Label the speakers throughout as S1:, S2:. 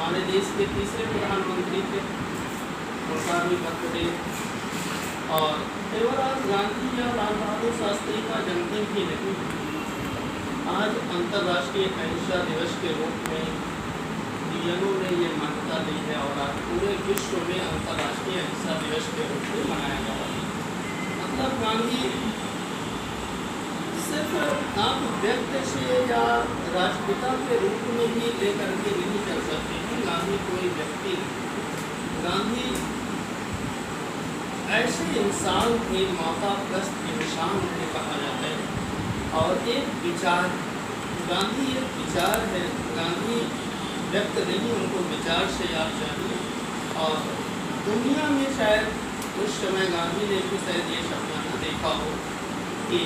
S1: हमारे देश के तीसरे प्रधानमंत्री थे, उनका भी बर्थडे। और देवराज गांधी या लाल बहादुर शास्त्री का जन्मदिन ही नहीं, आज अंतर्राष्ट्रीय अहिंसा दिवस के रूप में यूएनओ ने ये मान्यता दी है और आज पूरे विश्व में अंतर्राष्ट्रीय अहिंसा दिवस के रूप में मनाया जा रहा है। मतलब गांधी सिर्फ आप व्यक्ति से या राष्ट्रपिता के रूप में ही लेकर के नहीं चल सकते हैं। गांधी कोई व्यक्ति, गांधी ऐसे इंसान थे, मौका प्रस्त इंसान उन्हें कहा जाता है। और एक विचार, गांधी एक विचार है, गांधी व्यक्त नहीं, उनको विचार से आप जानिए। और दुनिया में शायद उस समय गांधी ने भी शायद ये सपना देखा हो कि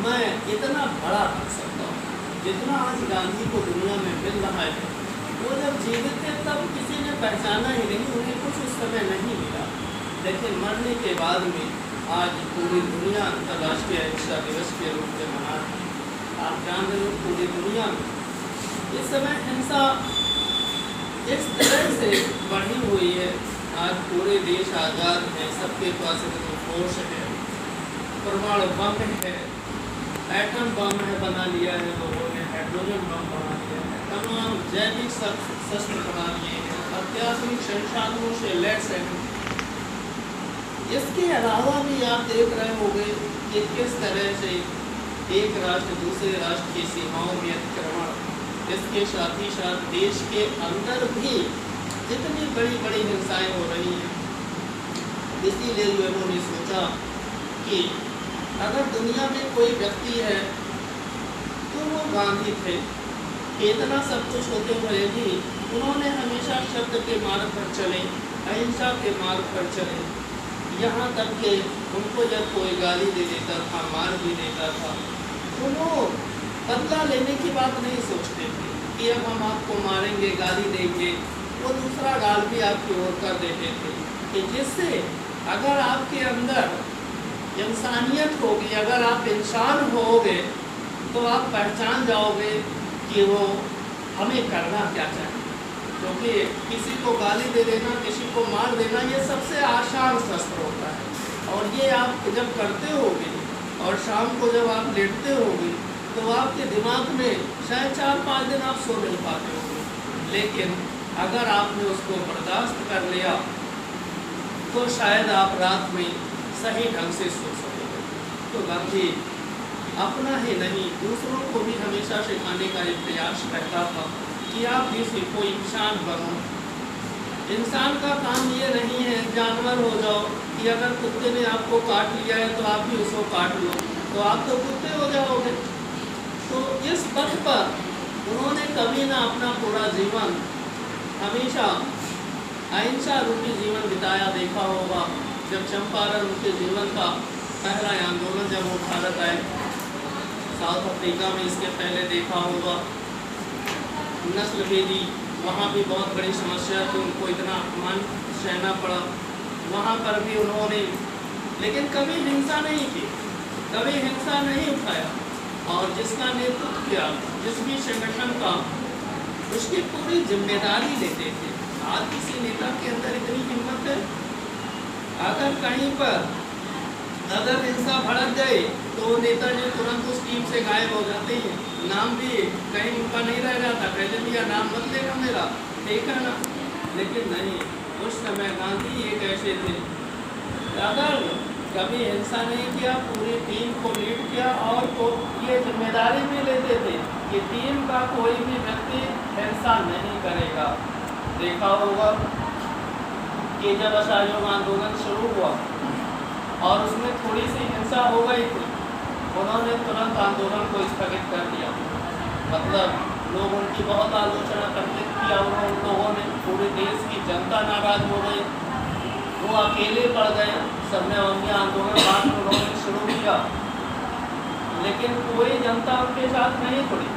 S1: मैं इतना बड़ा बन सकता हूँ जितना आज गांधी को दुनिया में मिल रहा है। वो जब जीवित थे तब किसी ने पहचाना ही नहीं, उन्हें कुछ उस समय नहीं मिला, लेकिन मरने के बाद में आज पूरी दुनिया अंतर्राष्ट्रीय अहिंसा दिवस के रूप में मना रही है। आप जान रहे हो पूरी दुनिया में इस समय हिंसा इस तरह से बढ़ी हुई है। आज पूरे देश आज़ाद हैं, सबके पास फोर्स है, परमाणु बम है, एटम बम है बना लिया है लोगों ने, हाइड्रोजन बम बना लिया है, तमाम जैविक शस्त्र बना लिए हैं, अत्याधुनिक संसाधनों से लैस है। इसके अलावा भी आप देख रहे होंगे कि किस तरह से एक राष्ट्र दूसरे राष्ट्र की सीमाओं में अतिक्रमण, इसके साथ ही साथ देश के अंदर भी जितनी बड़ी बड़ी हिंसाएं हो रही हैं। इसीलिए यूएनओ ने सोचा कि अगर दुनिया में कोई व्यक्ति है तो वो गांधी थे। इतना सब कुछ होते हुए भी उन्होंने हमेशा सत्य के मार्ग पर चले, अहिंसा के मार्ग पर चले। यहाँ तक कि उनको जब कोई गाली दे देता था, मार भी देता था, तो वो बदला लेने की बात नहीं सोचते थे कि अब हम आपको मारेंगे, गाली देंगे। वो दूसरा गाल भी आपकी ओर कर देते थे कि जिससे अगर आपके अंदर इंसानियत होगी, अगर आप इंसान होगे तो आप पहचान जाओगे कि वो हमें करना क्या चाहिए। क्योंकि किसी को गाली दे देना, किसी को मार देना, ये सबसे आसान शस्त्र होता है। और ये आप जब करते होगे और शाम को जब आप लेटते होगे तो आपके दिमाग में शायद 4-5 दिन आप सो नहीं पाते होंगे। लेकिन अगर आपने उसको बर्दाश्त कर लिया तो शायद आप रात में सही ढंग से सो सकोगे। तो गांधी अपना ही नहीं दूसरों को भी हमेशा सिखाने का एक प्रयास रहता था कि आप भी सीखो, इंसान बनो। इंसान का काम ये नहीं है जानवर हो जाओ कि अगर कुत्ते ने आपको काट लिया है तो आप भी उसको काट लो, तो आप तो कुत्ते हो जाओगे। तो इस पथ पर उन्होंने कभी ना अपना पूरा जीवन हमेशा अहिंसा रूपी जीवन बिताया। देखा होगा जब चंपारण उनके जीवन का पहला आंदोलन जब वो भारत आए, साउथ अफ्रीका में इसके पहले देखा होगा नस्ल भेदी, वहाँ भी बहुत बड़ी समस्या थी, उनको इतना अपमान सहना पड़ा। वहाँ पर भी उन्होंने लेकिन कभी हिंसा नहीं की, कभी हिंसा नहीं उठाया। और जिसका नेतृत्व किया, जिस भी संगठन का, उसकी पूरी जिम्मेदारी लेते थे। आज किसी नेता के अंदर इतनी हिम्मत है, अगर कहीं पर अगर हिंसा भड़क जाए तो नेताजी तुरंत उस टीम से गायब हो जाते हैं, नाम भी कहीं उनका नहीं रह जाता, कहते भैया नाम मत लेना मेरा, ठीक है ना। लेकिन नहीं, उस समय गांधी एक ऐसे थे, अगर कभी हिंसा नहीं किया, पूरी टीम को लीड किया और को ये जिम्मेदारी भी लेते थे कि टीम का कोई भी व्यक्ति हिंसा नहीं करेगा। देखा होगा कि जब असहयोग आंदोलन शुरू हुआ और उसमें थोड़ी सी हिंसा हो गई थी, उन्होंने तुरंत आंदोलन को स्थगित कर दिया। मतलब लोग उनकी बहुत आलोचना करते किया, उन लोगों ने, पूरे देश की जनता नाराज हो गई, वो अकेले पड़ गए। सबने अवज्ञा आंदोलन बाद में उन्होंने शुरू किया, लेकिन कोई जनता उनके साथ नहीं जुड़ी।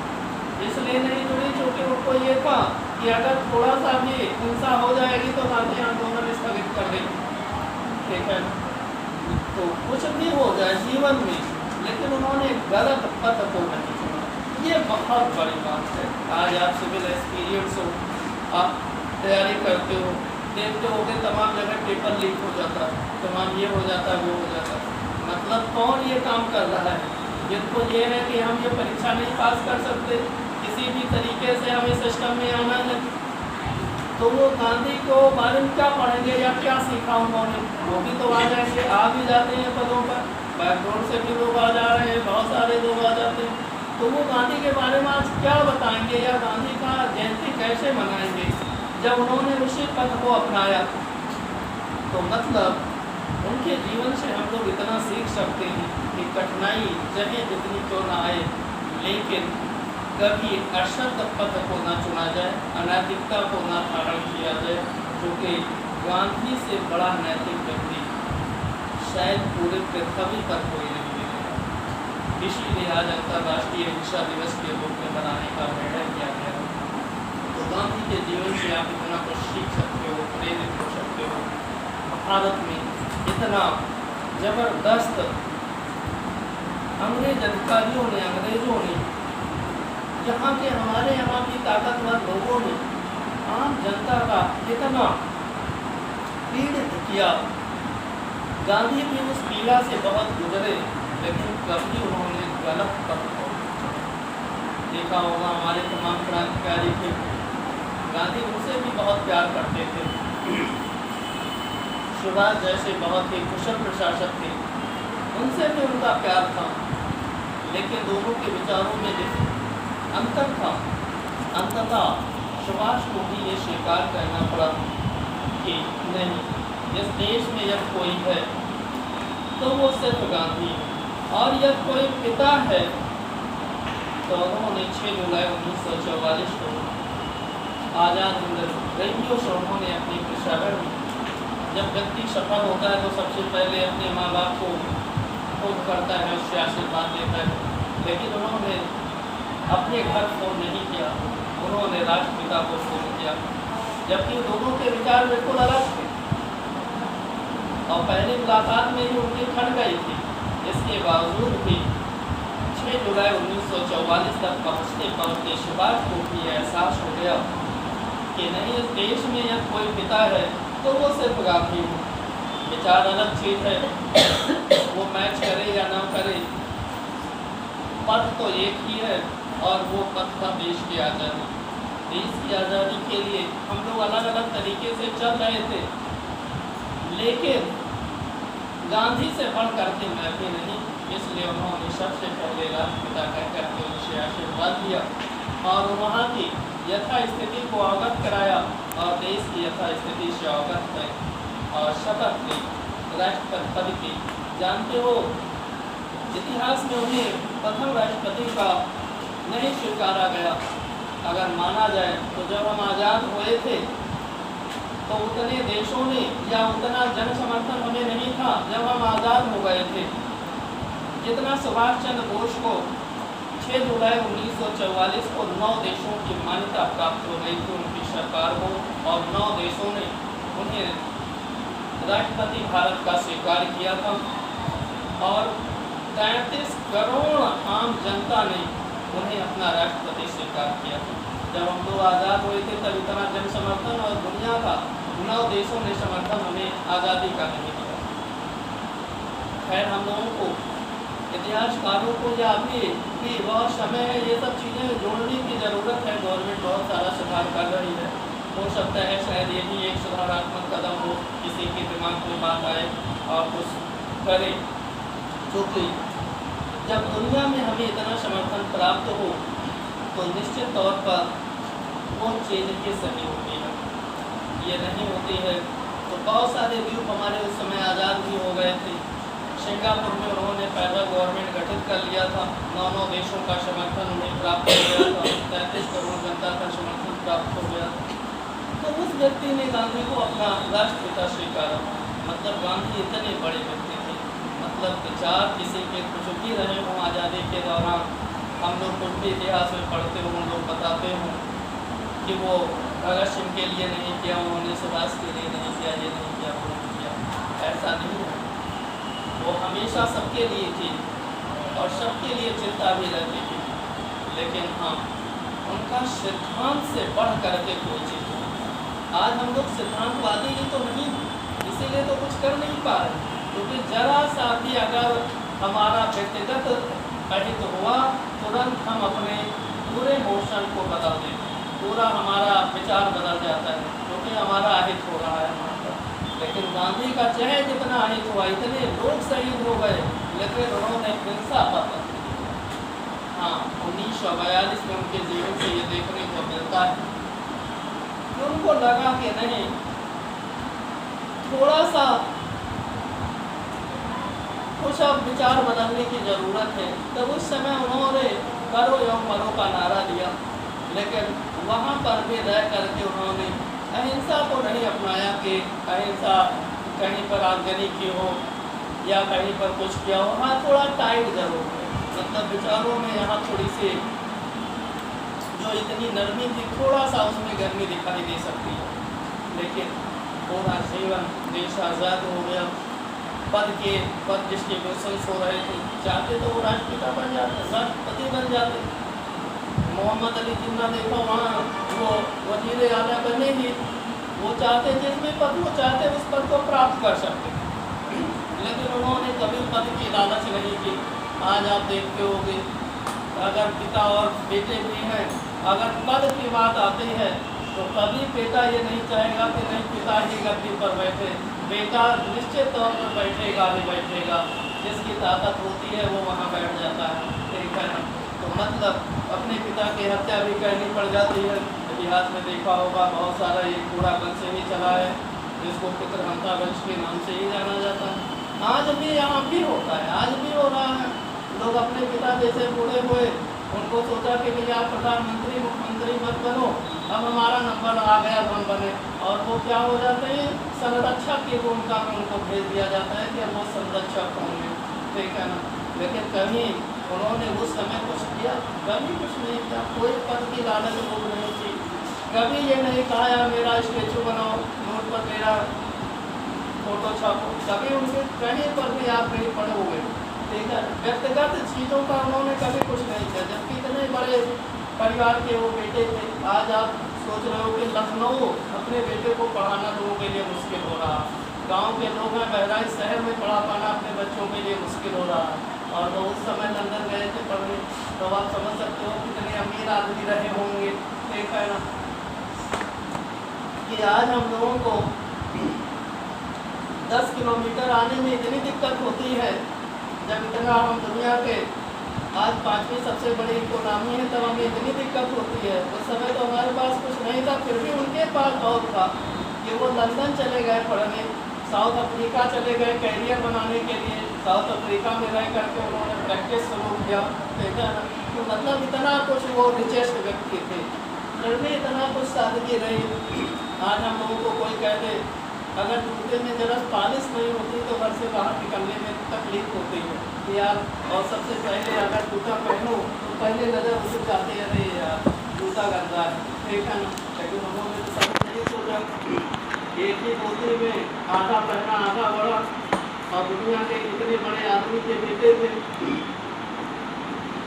S1: इसलिए नहीं जुड़ी क्योंकि उनको ये था कि अगर थोड़ा सा भी हिंसा हो जाएगी तो गांधी आंदोलन स्थगित कर देंगे, ठीक है। तो कुछ भी हो जाए जीवन में, लेकिन उन्होंने गलत पथ को नहीं चुना। ये बहुत बड़ी बात है। आज आप सिविल एक्सपीरियंस हो आप तैयारी करते हो, देखते हो कि तमाम जगह पेपर लीक हो जाता है, तमाम ये हो जाता है, वो हो जाता है। मतलब कौन ये काम कर रहा है? जिनको ये है कि हम ये परीक्षा नहीं पास कर सकते, किसी भी तरीके से हमें सिस्टम में आना है, तो वो गांधी को बारे में क्या पढ़ेंगे या क्या सीखा उन्होंने? वो भी तो आ जाएंगे, आ भी जाते हैं पदों पर, बैकग्राउंड से भी लोग आ जा रहे हैं, बहुत सारे लोग आ जाते हैं। तो वो गांधी के बारे में आज क्या बताएंगे या गांधी का जयंती कैसे मनाएंगे जब उन्होंने उसी पथ को अपनाया? तो मतलब उनके जीवन से हम लोग इतना सीख सकते हैं कि कठिनाई चाहे जितनी क्यों ना आए, लेकिन कभी अशक्त पथ को न चुना जाए, अनैतिकता को न धारण किया जाए, क्योंकि गांधी से बड़ा नैतिक व्यक्ति शायद पूरे पृथ्वी पर कोई नहीं मिलेगा। इसीलिए आज अंतर्राष्ट्रीय हिंसा दिवस के रूप में मनाने का निर्णय किया गया। तो गांधी के जीवन से आप इतना कुछ सीख सकते हो, प्रेरित हो सकते हो। भारत में इतना जबरदस्त अंग्रेज अधिकारियों ने, अंग्रेजों ने, यहाँ के हमारे यहाँ की ताकतवर लोगों ने आम जनता का इतना पीड़ित किया। गांधी भी उस पीड़ा से बहुत गुजरे, लेकिन कभी उन्होंने गलत पथ को देखा होगा। हमारे तमाम क्रांतिकारी थे, गांधी उनसे भी बहुत प्यार करते थे। सुभाष जैसे बहुत ही कुशल प्रशासक थे, उनसे भी उनका प्यार था, लेकिन दोनों के विचारों में अंतर था। अंततः सुभाष को भी ये स्वीकार करना पड़ा कि नहीं, इस देश में यदि कोई है तो वो सिर्फ गांधी है, और यदि कोई पिता है तो उन्होंने 6 जुलाई 1944 को आज़ाद हिंद रेडियो से उन्होंने अपनी पेशावर में, जब व्यक्ति सफल होता है तो सबसे पहले अपने माँ बाप को फोन करता है, उससे आशीर्वाद लेता है, लेकिन उन्होंने अपने घर फोन नहीं किया, उन्होंने राष्ट्रपिता को फोन किया, जबकि दोनों के विचार बिल्कुल अलग थे और पहली मुलाकात में ही उनकी खट गई थी। इसके बावजूद भी 6 जुलाई 1944 तक पहुँचते पहुँचते सुभाष को भी एहसास हो गया कि नहीं, इस देश में यदि कोई पिता है तो वो सिर्फ गांधी हो। विचार अलग चीज़ है, वो मैच करे या ना करे, पथ तो एक ही है, और वो पथ था देश की आज़ादी। देश की आज़ादी के लिए हम लोग अलग अलग तरीके से चल रहे थे, लेकिन गांधी से बढ़ करके मैं भी नहीं, इसलिए उन्होंने सबसे पहले राष्ट्रपिता कह करके उनसे आशीर्वाद दिया और वहाँ की यथास्थिति को अवगत कराया और देश की यथास्थिति से अवगत है और शपथ ली राष्ट्रपति पद की। जानते हो, इतिहास में उन्हें प्रथम राष्ट्रपति का नहीं स्वीकारा गया। अगर माना जाए तो जब हम आज़ाद हुए थे तो उतने देशों ने या उतना जन समर्थन हमें नहीं था जब हम आज़ाद हो गए थे, जितना सुभाष चंद्र बोस को 6 जुलाई 1944 को 9 देशों की मान्यता प्राप्त हो गई थी उनकी सरकार को, और 9 देशों ने उन्हें राष्ट्रपति भारत का स्वीकार किया था और 33 करोड़ आम जनता ने उन्हें अपना राष्ट्रपति स्वीकार किया था। जब हम लोग आज़ाद हुए थे तब इतना जन समर्थन और दुनिया का 9 देशों ने समर्थन हमें आज़ादी का नहीं दिया। खैर, हम लोगों को, इतिहासकारों को, या अभी भी बहुत समय है, ये सब चीज़ें जोड़ने की ज़रूरत है। गवर्नमेंट बहुत सारा सुधार कर रही है, हो सकता है शायद ये भी एक सुधारात्मक कदम हो, किसी के दिमाग में बात आए और कुछ करे, क्योंकि जब दुनिया में हमें इतना समर्थन प्राप्त हो तो निश्चित तौर पर वो चीज़ की सही होती है, ये नहीं होती है। तो बहुत सारे द्वीप हमारे उस समय आज़ाद भी हो गए थे। सिंगापुर में उन्होंने पहला गवर्नमेंट गठित कर लिया था, 9 देशों का समर्थन उन्हें प्राप्त हो गया था, 33 करोड़ जनता का समर्थन प्राप्त हो गया। तो उस व्यक्ति ने गांधी को अपना राष्ट्रपिता स्वीकारा। मतलब गांधी इतने बड़े व्यक्ति थे, मतलब विचार किसी के कुछ भी रहे हों आज़ादी के दौरान, हम लोग कुछ भी इतिहास में पढ़ते हों, लोग बताते हों कि वो भगत सिंह के लिए नहीं किया, उन्होंने सुभाष के लिए नहीं किया, ये नहीं किया, वो नहीं किया, ऐसा नहीं है। वो हमेशा सबके लिए थी और सबके लिए चिंता भी रहती थी, लेकिन हाँ, उनका सिद्धांत से बढ़ करके कोई चीज़ नहीं। आज हम लोग सिद्धांतवादी ही तो नहीं, इसीलिए तो कुछ कर नहीं पा रहे, क्योंकि जरा सा भी अगर हमारा व्यक्तिगत अहित हुआ, तुरंत हम अपने पूरे मोशन को बदल दें, पूरा हमारा विचार बदल जाता है, क्योंकि हमारा अहित हो रहा है हमारा। लेकिन गांधी का चाहे जितना अहित हुआ, इतने लोग शहीद हो गए, लेकिन उन्होंने हिंसा पर, हाँ 1942 में उनके जीवन से ये देखने को मिलता है कि उनको लगा कि नहीं, थोड़ा सा कुछ अब विचार बदलने की जरूरत है। तब उस समय उन्होंने करो एवं मरो का नारा दिया, लेकिन वहाँ पर भी रह करके उन्होंने अहिंसा को नहीं अपनाया कि अहिंसा कहीं पर आगजनी की हो या कहीं पर कुछ किया हो। हाँ थोड़ा टाइट जरूर है, मतलब विचारों में यहाँ थोड़ी सी जो इतनी नरमी थी, थोड़ा सा उसमें गर्मी दिखाई दे सकती है, लेकिन पूरा जीवन देश आज़ाद हो गया। पद जिसके क्वेश्चन हो रहे थे, चाहते तो वो राष्ट्रपिता बन जाते, राष्ट्रपति बन जाते। मोहम्मद अली जिन्ना देखो वहाँ वो वजीर आला बने ही, वो चाहते जिसमें पद वो चाहते उस पद को प्राप्त कर सकते, लेकिन उन्होंने कभी पद की लालच नहीं की। आज आप देखते होंगे अगर पिता और बेटे भी हैं, अगर पद की बात आती है तो कभी बेटा ये नहीं चाहेगा कि नहीं पिता ही गद्दी पर बैठे, बेटा निश्चित तौर पर बैठेगा ही बैठेगा, जिसकी ताकत होती है वो वहाँ बैठ जाता है, ठीक है ना। तो मतलब अपने पिता की हत्या भी करनी पड़ जाती है। इतिहास में देखा होगा बहुत सारा ये पूरा वंश ही चला है, जिसको पितृहंता वंश के नाम से ही जाना जाता है। आज भी यहाँ भी होता है, आज भी हो रहा है। लोग अपने पिता जैसे बूढ़े हुए, उनको सोचा कि भैया आप प्रधानमंत्री मुख्यमंत्री मत बनो, अब हमारा नंबर आ गया हम बने, और वो क्या हो जाते हैं, संरक्षक की भूमिका में उनको भेज दिया जाता है कि अब वो संरक्षक होंगे, ठीक है ना। लेकिन कहीं उन्होंने उस समय कुछ किया, कभी कुछ नहीं किया, कोई पद की लालच लोग नहीं थी, कभी ये नहीं कहा यार मेरा स्टेचू बनाओ, नोट पर मेरा फोटो छापो, कभी उनके कहीं पर भी आप नहीं पढ़ोगे, ठीक है। व्यक्तिगत चीज़ों का उन्होंने कभी कुछ नहीं किया, जबकि इतने बड़े परिवार के वो बेटे थे। आज आप सोच रहे हो कि लखनऊ अपने बेटे को पढ़ाना लोगों के लिए मुश्किल हो रहा, गांव के लोग हैं बहराइच शहर में पढ़ा पाना अपने बच्चों के लिए मुश्किल हो रहा, और वो उस समय लंदन गए थे पढ़ने, तो आप समझ सकते हो कितने अमीर आदमी रहे होंगे, ठीक है ना। कि आज हम लोगों को 10 किलोमीटर आने में इतनी दिक्कत होती है, जब इतना हम दुनिया के आज 5वीं सबसे बड़ी इकोनॉमी है, तब हमें इतनी दिक्कत होती है। उस समय तो हमारे पास कुछ नहीं था, फिर भी उनके पास बहुत था कि वो लंदन चले गए पढ़ने, साउथ अफ्रीका चले गए कैरियर बनाने के लिए, साउथ अफ्रीका में रह करके उन्होंने प्रैक्टिस शुरू किया, ठीक है ना। तो मतलब इतना कुछ वो रिचेस्ट व्यक्ति थे, फिर भी इतना कुछ सादगी रही। आज हम लोगों को कोई कहते अगर जूते में जरा पॉलिश नहीं होती तो घर से बाहर निकलने में तकलीफ होती है कि यार, और सबसे पहले अगर जूता पहनो तो पहले नज़र उसे जाते हैं अरे यार जूता गंदा है, ठीक है ना। लेकिन उन्होंने तो सब नहीं सोचा, एक ही जूते में आधा पहना आधा बड़ा, और दुनिया के इतने बड़े आदमी के बेटे थे।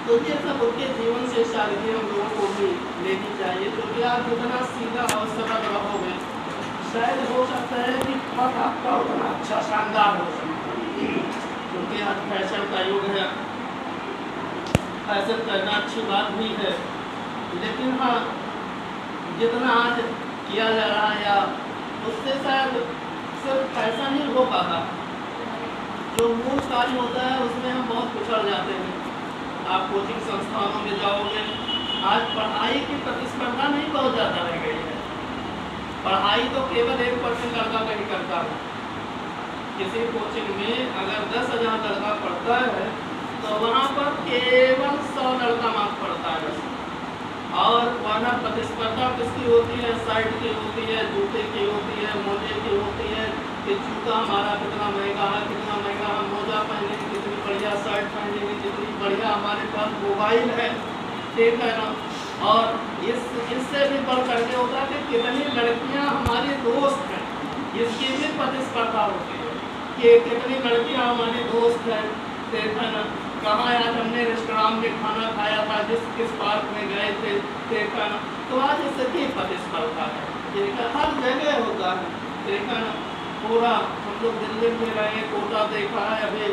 S1: तो ये सब उनके जीवन से सादगी हम लोगों को भी लेनी चाहिए, क्योंकि आप जितना सीधा और सरल रहोगे, शायद हो सकता है कि पद आपका उतना अच्छा शानदार हो सकता है, क्योंकि आज फैशन का युग है, फैशन करना अच्छी बात भी है, लेकिन हाँ जितना आज किया जा रहा है या उससे शायद सिर्फ फैशन ही हो पाता, जो मूल कार्य होता है उसमें हम बहुत पिछड़ जाते हैं। आप कोचिंग संस्थानों में जाओगे, आज पढ़ाई की प्रतिस्पर्धा नहीं बहुत ज़्यादा रह गई है, पढ़ाई तो केवल 1% लड़का कहीं करता है। किसी कोचिंग में अगर 10,000 लड़का पढ़ता है तो वहाँ पर केवल 100 लड़का मार्क्स पढ़ता है, और वरना प्रतिस्पर्धा किसकी होती है, शर्ट की होती है, जूते की होती है, मोजे की होती है, कि जूता हमारा कितना महंगा है, कितना महंगा हम मोजा पहनेंगे, कितनी बढ़िया शर्ट पहनेंगे, कितनी बढ़िया हमारे पास मोबाइल है, ठीक है ना। और इससे भी बढ़ करके होता है कि कितनी लड़कियां हमारी दोस्त हैं, इसकी भी प्रतिस्पर्धा होती है कि कितनी लड़कियां हमारी दोस्त हैं, ठीक है ना। कहाँ आज हमने रेस्टोरेंट में खाना खाया था, किस पार्क में गए थे, ठीक है ना। तो आज इसकी प्रतिस्पर्धा है, लेकिन हर जगह होता है। लेकिन पूरा हम लोग दिल्ली में रहे, कोटा देखा है अभी,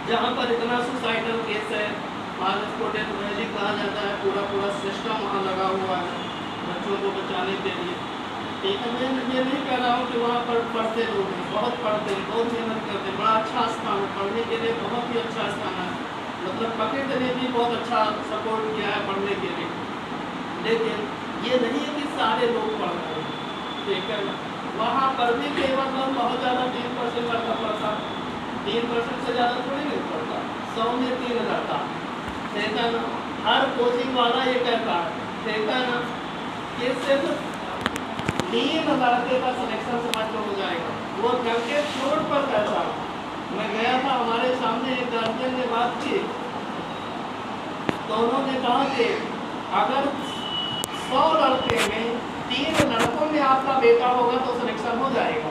S1: जहाँ पर इतना सुसाइडल केस है, आज इसको डेथ वैली कहा जाता है, पूरा पूरा सिस्टम वहाँ लगा हुआ है बच्चों को बचाने के लिए। ठीक है, मैं ये नहीं कह रहा हूँ कि वहाँ पर पढ़ते लोग हैं, बहुत पढ़ते हैं, बहुत मेहनत करते हैं, बड़ा अच्छा स्थान है पढ़ने के लिए, बहुत ही अच्छा स्थान है। मतलब प्रकृति ने भी बहुत अच्छा सपोर्ट किया है पढ़ने के लिए। लेकिन ये नहीं है कि सारे लोग पढ़ रहे हैं, ठीक है ना। वहाँ पर भी केवल लोग बहुत ज़्यादा 3% लड़का पढ़ता, 3% से ज़्यादा थोड़ी नहीं पढ़ता, 100 में 3 लड़का, ठीक है ना। हर कोचिंग वाला ये कहता है, ठीक है ना, कि सिर्फ 3 लड़के का सिलेक्शन समझ में हो जाएगा। वो करके छोड़ पर कहता, मैं गया था, हमारे सामने एक गार्जियन ने बात की, तो उन्होंने कहा कि अगर 100 लड़के में 3 लड़कों में आपका बेटा होगा तो सिलेक्शन हो जाएगा,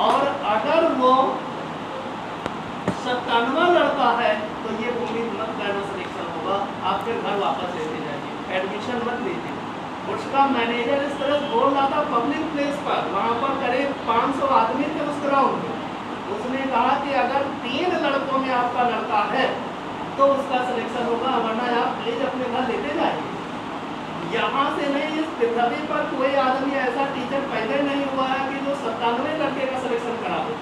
S1: और अगर वो 97वां लड़का है तो ये उम्मीद मत करना सिलेक्शन होगा, आप फिर घर वापस लेके जाइए, एडमिशन मत लीजिए। उसका मैनेजर इस तरह बोल रहा था पब्लिक प्लेस पर, वहाँ पर करीब 500 आदमी थे उस ग्राउंड में। उसने कहा कि अगर 3 लड़कों में आपका लड़का है तो उसका सिलेक्शन होगा, वरना आप प्लीज अपने घर लेते जाइए। यहाँ से नहीं, इस पृथ्वी पर कोई आदमी ऐसा टीचर पहले नहीं हुआ है कि जो 97 लड़के का सिलेक्शन करा दे।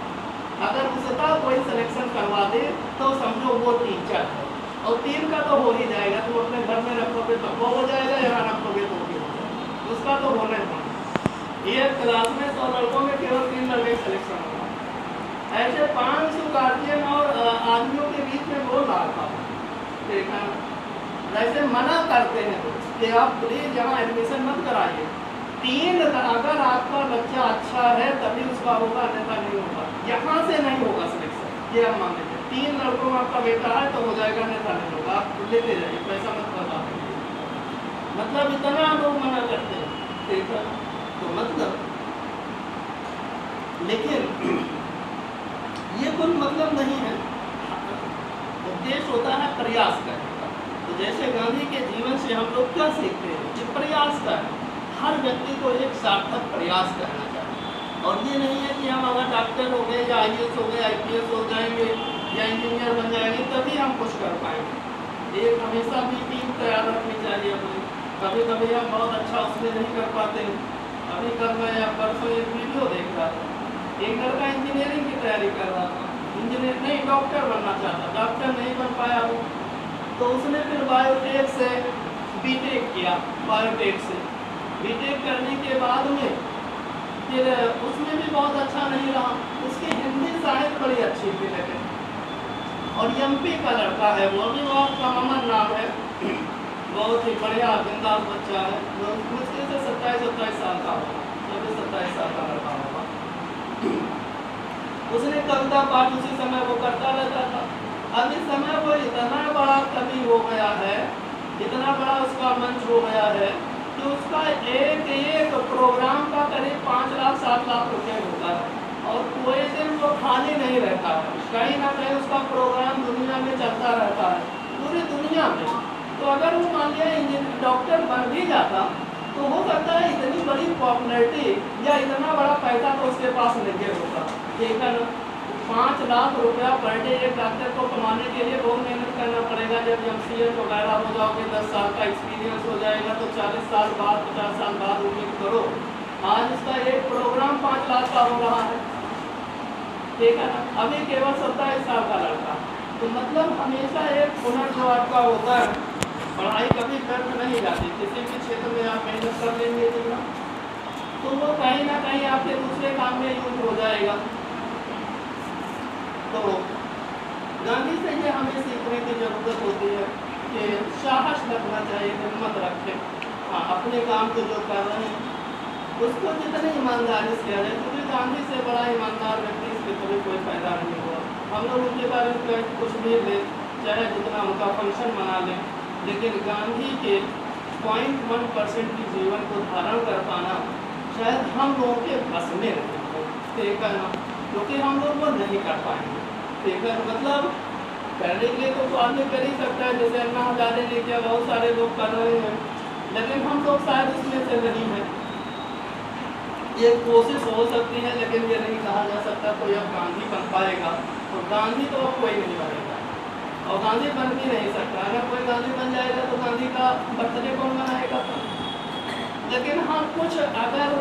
S1: अगर उसका कोई सिलेक्शन करवा दे तो समझो वो टीचर है, और 3 का तो हो ही जाएगा, तुम अपने घर में रखोगे तो वो हो जाएगा, यहाँ रखोगे तो भी हो जाएगा, उसका तो होना ही होना। ये क्लास में 100 लड़कों में केवल 3 लड़के सिलेक्शन होगा। ऐसे 500 गार्जियन और आदमियों के बीच में बोल रहा था, देखा वैसे मना करते हैं कि आप प्लीज यहाँ एडमिशन मत कराइए। 3 अगर आपका बच्चा अच्छा है तभी उसका होगा, अन्यथा नहीं होगा। यहाँ से नहीं होगा सिलेक्शन, ये हम मान लेते हैं। 3 लड़कों में आपका बेटा है तो हो जाएगा, अन्यथा नहीं होगा, आप लेते जाइए, पैसा मत बर्बाद करिए। मतलब इतना लोग मना करते हैं, ठीक है। तो मतलब लेकिन ये कोई मतलब नहीं है, उद्देश्य होता है प्रयास करने का। तो जैसे गांधी के जीवन से हम लोग क्या सीखते हैं कि प्रयास का हर व्यक्ति को एक सार्थक प्रयास करना चाहिए। और ये नहीं है कि हम अगर डॉक्टर हो गए या IAS हो गए, IPS हो जाएंगे या इंजीनियर बन जाएंगे तभी हम कुछ कर पाएंगे। एक हमेशा भी टीम तैयार रखनी चाहिए अपनी। कभी कभी हम बहुत अच्छा उसमें नहीं कर पाते। अभी कल मैं या परसों एक वीडियो देख रहा था, एक लड़का इंजीनियरिंग की तैयारी कर रहा था, इंजीनियर नहीं डॉक्टर बनना चाहता, डॉक्टर नहीं बन पाया वो, तो उसने फिर बायोटेक से बीटेक किया। बायोटेक से बीटेक करने के बाद में फिर उसमें भी बहुत अच्छा नहीं रहा, उसकी हिंदी साहित्य बड़ी अच्छी थी लेकिन, और MP का लड़का है वो, भी बहुत कॉमन नाम है, बहुत ही बढ़िया बिंदास बच्चा है, मुश्किल से 27-28 साल का होगा, 27 साल का लड़का होगा। उसने कविता पाठ उसी समय वो करता रहता था। अब इस समय वो इतना बड़ा कवि हो गया है, इतना बड़ा उसका मंच हो गया है कि उसका एक प्रोग्राम का करीब 5 लाख 7 लाख रुपए होता है, और कोई दिन वो खाली नहीं रहता है, कहीं ना कहीं उसका प्रोग्राम दुनिया में चलता रहता है, पूरी दुनिया में। तो अगर वो मान लिया इंजीनियर डॉक्टर बन भी जाता तो हो सकता है इतनी बड़ी पॉपुलैरिटी या इतना बड़ा पैसा तो उसके पास नहीं होता, ठीक है ना। 5 लाख रुपया पर डे एक डॉक्टर को कमाने के लिए बहुत मेहनत करना पड़ेगा। जब MCS वगैरह हो जाओगे, 10 साल का एक्सपीरियंस हो जाएगा तो 40 साल बाद 50 साल बाद उम्मीद करो। आज इसका एक प्रोग्राम 5 लाख का हो रहा है, ठीक है ना, अभी केवल 27 साल का लड़का। तो मतलब हमेशा एक हुनर जो आपका होता है, पढ़ाई कभी व्यर्थ नहीं जाती, किसी भी क्षेत्र में आप मेहनत कर लेंगे तो वो कहीं ना कहीं आपके दूसरे काम में यूज हो जाएगा। तो गांधी से ये हमें सीखने की जरूरत होती है कि साहस रखना चाहिए, हिम्मत रखें, हाँ अपने काम को जो कर रहे हैं उसको जितनी ईमानदारी से करें, क्योंकि गांधी से बड़ा ईमानदार व्यक्ति इसके कभी कोई फायदा नहीं हुआ। हम लोग उनके बारे में कुछ भी ले, चाहे जितना उनका फंक्शन मना लें, लेकिन गांधी के 0.1% की जीवन को धारण कर पाना शायद हम लोगों के बस में नहीं, ठीक है ना, क्योंकि हम लोग वो नहीं कर पाएंगे, ठीक है। मतलब करने के लिए तो आदमी कर ही सकता है, जैसे अन्ना हजारे ने किया, बहुत सारे लोग कर रहे हैं, लेकिन हम लोग शायद इसमें से नहीं हैं। ये कोशिश हो सकती है, लेकिन ये नहीं कहा जा सकता कोई अब गांधी बन पाएगा। तो गांधी तो अब कोई नहीं बनेगा, और गांधी बन भी नहीं सकता। अगर कोई गांधी बन जाएगा तो गांधी का बर्थडे कौन मनाएगा? लेकिन हम कुछ अगर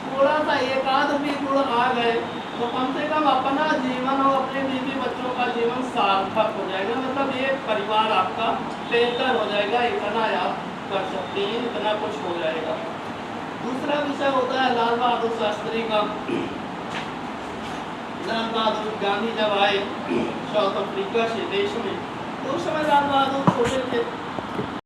S1: थोड़ा सा एक आध भी गुण आ गए तो कम से कम अपना जीवन और अपने बीवी बच्चों का जीवन सार्थक हो जाएगा। मतलब ये परिवार आपका बेहतर हो जाएगा, इतना आप कर सकते हैं, इतना कुछ हो जाएगा। दूसरा विषय होता है लाल बहादुर शास्त्री का। लाल बहादुर गांधी जब आए साउथ अफ्रीका से देश में, तो उस समय लाल बहादुर छोटे थे।